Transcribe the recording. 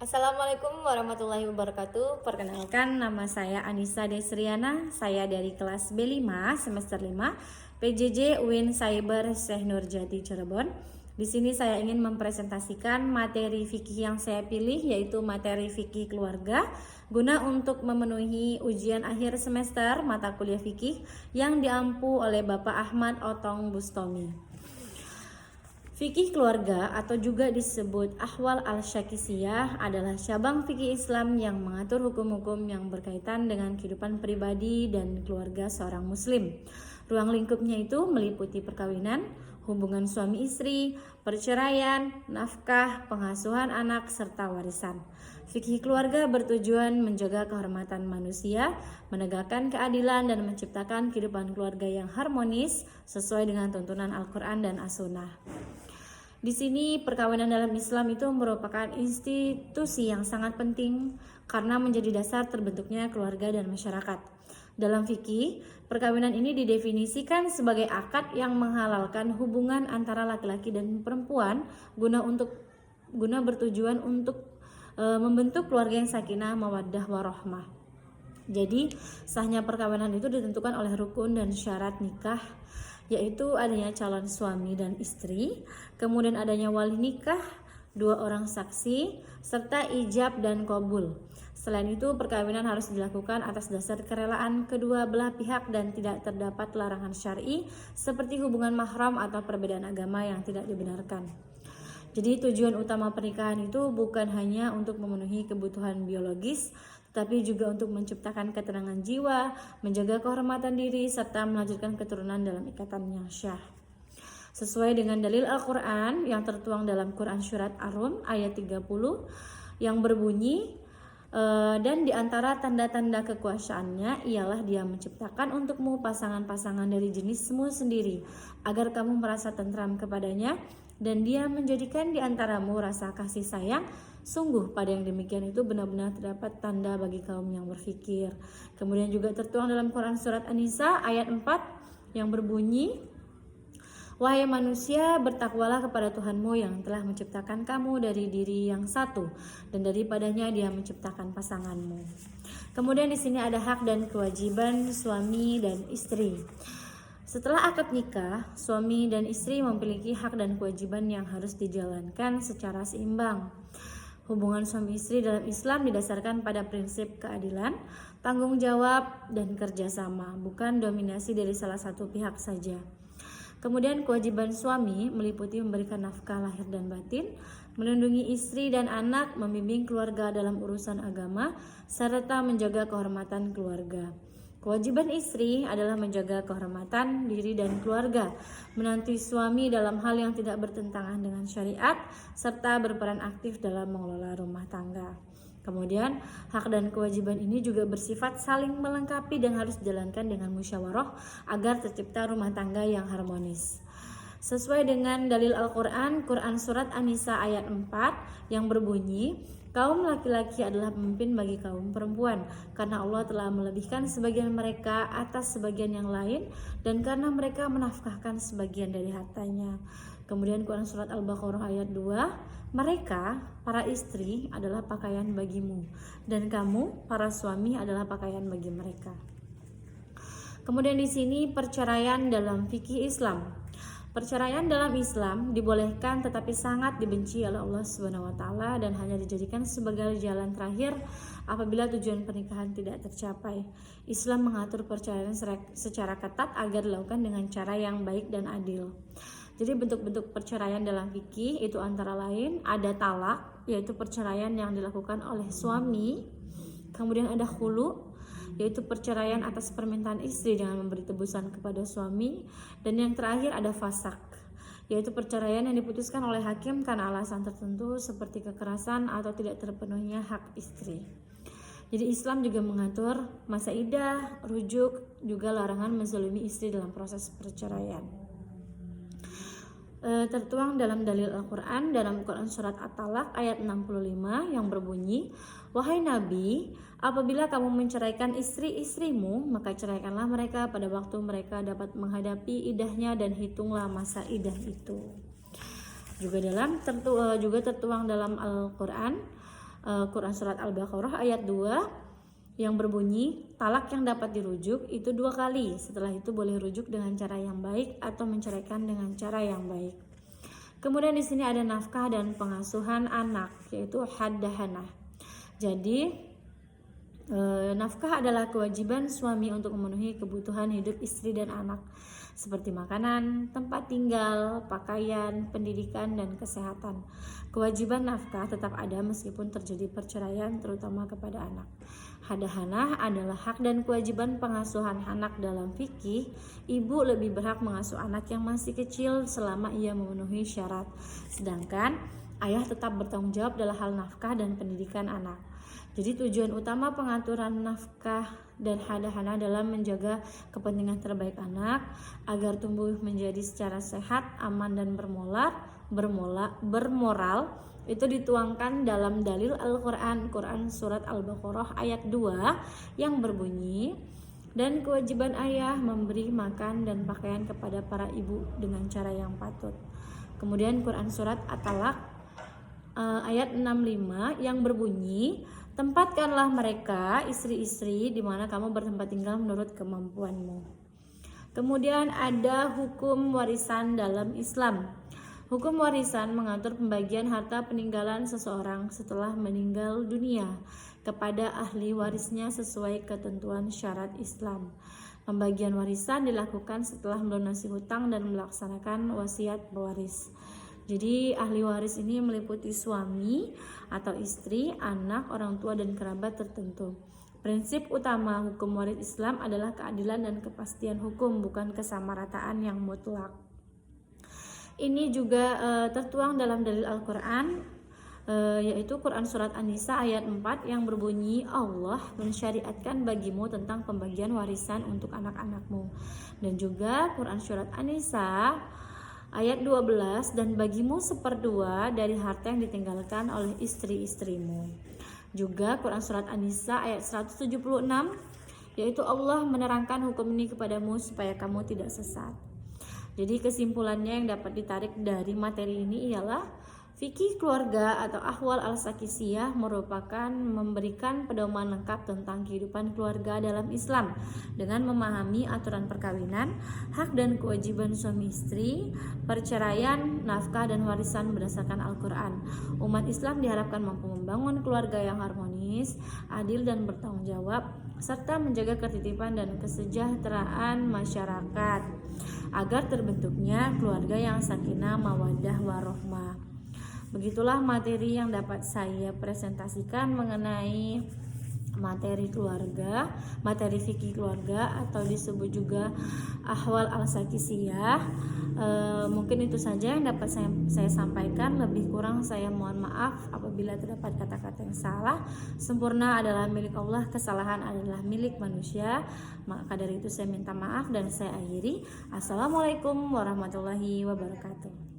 Assalamualaikum warahmatullahi wabarakatuh. Perkenalkan, nama saya Anissa Desriana. Saya dari kelas B5 semester 5 PJJ UIN Cyber Syekh Nurjati Cirebon. Di sini saya ingin mempresentasikan materi fikih yang saya pilih, yaitu materi fikih keluarga, guna untuk memenuhi ujian akhir semester mata kuliah fikih yang diampu oleh Bapak Ahmad Otong Bustomi. Fikih keluarga atau juga disebut Ahwal al-Syakisiyah adalah cabang fikih Islam yang mengatur hukum-hukum yang berkaitan dengan kehidupan pribadi dan keluarga seorang muslim. Ruang lingkupnya itu meliputi perkawinan, hubungan suami istri, perceraian, nafkah, pengasuhan anak, serta warisan. Fikih keluarga bertujuan menjaga kehormatan manusia, menegakkan keadilan, dan menciptakan kehidupan keluarga yang harmonis sesuai dengan tuntunan Al-Quran dan As-Sunnah. Di sini perkawinan dalam Islam itu merupakan institusi yang sangat penting karena menjadi dasar terbentuknya keluarga dan masyarakat. Dalam fikih, perkawinan ini didefinisikan sebagai akad yang menghalalkan hubungan antara laki-laki dan perempuan guna bertujuan untuk membentuk keluarga yang sakinah, mawaddah, warahmah. Jadi, sahnya perkawinan itu ditentukan oleh rukun dan syarat nikah, yaitu adanya calon suami dan istri, kemudian adanya wali nikah, 2 orang saksi, serta ijab dan qabul. Selain itu, perkawinan harus dilakukan atas dasar kerelaan kedua belah pihak dan tidak terdapat larangan syar'i seperti hubungan mahram atau perbedaan agama yang tidak dibenarkan. Jadi tujuan utama pernikahan itu bukan hanya untuk memenuhi kebutuhan biologis, tapi juga untuk menciptakan ketenangan jiwa, menjaga kehormatan diri, serta melanjutkan keturunan dalam ikatan yang syah. Sesuai dengan dalil Al-Quran yang tertuang dalam Quran Surat Ar-Rum ayat 30 yang berbunyi, dan di antara tanda-tanda kekuasaannya ialah Dia menciptakan untukmu pasangan-pasangan dari jenismu sendiri, agar kamu merasa tentram kepadanya, dan Dia menjadikan di antaramu rasa kasih sayang. Sungguh pada yang demikian itu benar-benar terdapat tanda bagi kaum yang berfikir. Kemudian juga tertuang dalam Quran Surat An-Nisa ayat 4 yang berbunyi, wahai manusia, bertakwalah kepada Tuhanmu yang telah menciptakan kamu dari diri yang satu, dan daripadanya Dia menciptakan pasanganmu. Kemudian di sini ada hak dan kewajiban suami dan istri. Setelah akad nikah, suami dan istri memiliki hak dan kewajiban yang harus dijalankan secara seimbang. Hubungan suami istri dalam Islam didasarkan pada prinsip keadilan, tanggung jawab, dan kerjasama, bukan dominasi dari salah satu pihak saja. Kemudian kewajiban suami meliputi memberikan nafkah lahir dan batin, melindungi istri dan anak, membimbing keluarga dalam urusan agama, serta menjaga kehormatan keluarga. Kewajiban istri adalah menjaga kehormatan diri dan keluarga, menanti suami dalam hal yang tidak bertentangan dengan syariat, serta berperan aktif dalam mengelola rumah tangga. Kemudian, hak dan kewajiban ini juga bersifat saling melengkapi dan harus dijalankan dengan musyawarah agar tercipta rumah tangga yang harmonis. Sesuai dengan dalil Al-Quran, Quran Surat An-Nisa ayat 4 yang berbunyi, kaum laki-laki adalah pemimpin bagi kaum perempuan, karena Allah telah melebihkan sebagian mereka atas sebagian yang lain, dan karena mereka menafkahkan sebagian dari hartanya. Kemudian Quran Surat Al-Baqarah ayat 2, mereka, para istri, adalah pakaian bagimu, dan kamu, para suami, adalah pakaian bagi mereka. Kemudian di sini perceraian dalam fikih Islam. Perceraian dalam Islam dibolehkan tetapi sangat dibenci oleh Allah SWT dan hanya dijadikan sebagai jalan terakhir apabila tujuan pernikahan tidak tercapai. Islam mengatur perceraian secara ketat agar dilakukan dengan cara yang baik dan adil. Jadi bentuk-bentuk perceraian dalam fikih itu antara lain ada talak, yaitu perceraian yang dilakukan oleh suami. Kemudian ada khulu, yaitu perceraian atas permintaan istri dengan memberi tebusan kepada suami. Dan yang terakhir ada fasak, yaitu perceraian yang diputuskan oleh hakim karena alasan tertentu seperti kekerasan atau tidak terpenuhinya hak istri. Jadi Islam juga mengatur masa iddah, rujuk, juga larangan menzalimi istri dalam proses perceraian. Tertuang dalam dalil Al-Quran dalam Quran Surat At-Talaq ayat 65 yang berbunyi, wahai Nabi, apabila kamu menceraikan istri-istrimu, maka ceraikanlah mereka pada waktu mereka dapat menghadapi iddahnya dan hitunglah masa iddah itu. Juga tertuang dalam Al-Quran Quran Surat Al-Baqarah ayat 2 yang berbunyi talak yang dapat dirujuk itu 2 kali. Setelah itu boleh rujuk dengan cara yang baik atau menceraikan dengan cara yang baik. Kemudian di sini ada nafkah dan pengasuhan anak, yaitu haddahanah. Jadi nafkah adalah kewajiban suami untuk memenuhi kebutuhan hidup istri dan anak, seperti makanan, tempat tinggal, pakaian, pendidikan, dan kesehatan. Kewajiban nafkah tetap ada meskipun terjadi perceraian, terutama kepada anak. Hadahanah adalah hak dan kewajiban pengasuhan anak dalam fikih. Ibu lebih berhak mengasuh anak yang masih kecil selama ia memenuhi syarat, sedangkan ayah tetap bertanggung jawab dalam hal nafkah dan pendidikan anak. Jadi tujuan utama pengaturan nafkah dan hadahanah dalam menjaga kepentingan terbaik anak agar tumbuh menjadi secara sehat, aman, dan bermoral itu dituangkan dalam dalil Al-Quran, Quran Surat Al-Baqarah ayat 2 yang berbunyi, dan kewajiban ayah memberi makan dan pakaian kepada para ibu dengan cara yang patut. Kemudian Quran Surat At-Talaq ayat 65 yang berbunyi, tempatkanlah mereka istri-istri di mana kamu bertempat tinggal menurut kemampuanmu. Kemudian ada hukum warisan dalam Islam. Hukum warisan mengatur pembagian harta peninggalan seseorang setelah meninggal dunia kepada ahli warisnya sesuai ketentuan syarat Islam. Pembagian warisan dilakukan setelah melunasi hutang dan melaksanakan wasiat pewaris. Jadi ahli waris ini meliputi suami atau istri, anak, orang tua, dan kerabat tertentu. Prinsip utama hukum waris Islam adalah keadilan dan kepastian hukum, bukan kesamarataan yang mutlak. Ini juga tertuang dalam dalil Al-Quran, yaitu Quran Surat An-Nisa ayat 4 yang berbunyi, Allah mensyariatkan bagimu tentang pembagian warisan untuk anak-anakmu. Dan juga Quran Surat An-Nisa ayat 12, dan bagimu 1/2 dari harta yang ditinggalkan oleh istri-istrimu. Juga Quran Surat An-Nisa ayat 176, yaitu Allah menerangkan hukum ini kepadamu supaya kamu tidak sesat. Jadi kesimpulannya yang dapat ditarik dari materi ini ialah fikih keluarga atau ahwal al-sakisiyah merupakan memberikan pedoman lengkap tentang kehidupan keluarga dalam Islam dengan memahami aturan perkawinan, hak dan kewajiban suami istri, perceraian, nafkah, dan warisan berdasarkan Al-Quran. Umat Islam diharapkan mampu membangun keluarga yang harmonis, adil, dan bertanggung jawab, serta menjaga ketertiban dan kesejahteraan masyarakat agar terbentuknya keluarga yang sakinah, mawaddah, warohmah. Begitulah materi yang dapat saya presentasikan mengenai materi keluarga, materi fikih keluarga atau disebut juga ahwal al-sakisiyah. Mungkin itu saja yang dapat saya sampaikan. Lebih kurang saya mohon maaf apabila terdapat kata-kata yang salah. Sempurna adalah milik Allah, kesalahan adalah milik manusia. Maka dari itu saya minta maaf dan saya akhiri. Assalamualaikum warahmatullahi wabarakatuh.